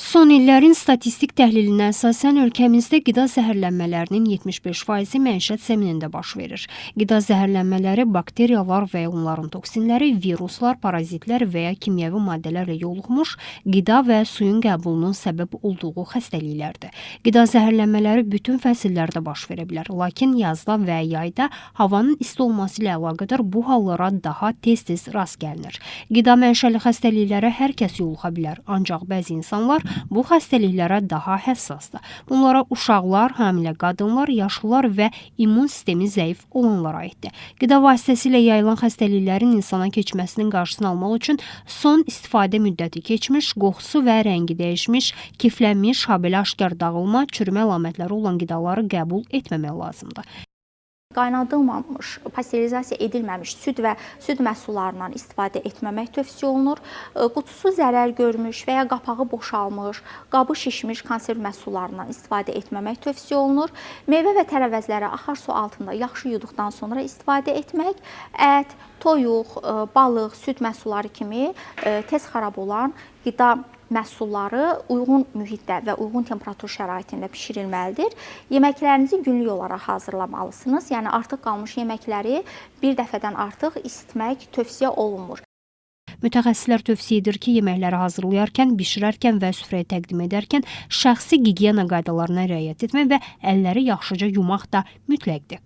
Son illərin statistik təhlilinə əsasən ölkəmizdə qida zəhərlənmələrinin 75%-i məişət zəminində baş verir. Qida zəhərlənmələri bakteriyalar və ya onların toksinləri, viruslar, parazitlər və ya kimyəvi maddələrlə yoluxmuş qida və suyun qəbulunun səbəb olduğu xəstəliklərdir. Qida zəhərlənmələri bütün fəsillərdə baş verə bilər, lakin yazda və yayda havanın isti olması ilə əlaqədar bu hallara daha tez-tez rast gəlinir. Qida mənşəli xəstəliklərə hər kəs yoluxa bilər, ancaq bəzi insanlar bu xəstəliklərə daha həssasdır. Bunlara uşaqlar, hamilə qadınlar, yaşlılar və immun sistemi zəif olanlar aiddir. Qida vasitəsilə yayılan xəstəliklərin insana keçməsinin qarşısını almaq üçün son istifadə müddəti keçmiş, qoxusu və rəngi dəyişmiş, kiflənmiş, habelə aşkar dağılma, çürümə əlamətləri olan qidaları qəbul etməmək lazımdır. Qaynadılmamış, pasterizasiya edilməmiş süd və süd məhsullarından istifadə etməmək tövsiyə olunur. Qutusu zərər görmüş və ya qapağı boşalmış, qabı şişmiş konserv məhsullarından istifadə etməmək tövsiyə olunur. Meyvə və tərəvəzləri axar su altında yaxşı yuduqdan sonra istifadə etmək, ət, toyuq, balıq, süd məhsulları kimi tez xarab olan qida məhsulları uyğun mühitdə və uyğun temperatur şəraitində bişirilməlidir. Yeməklərinizi günlük olaraq hazırlamalısınız. Yəni artıq qalmış yeməkləri bir dəfədən artıq isitmək tövsiyə olunmur. Mütəxəssislər tövsiyə edir ki, yeməkləri hazırlayarkən, bişirərkən və süfrəyə təqdim edərkən şəxsi gigiyena qaydalarına riayət etmək və əlləri yaxşıca yumaq da mütləqdir.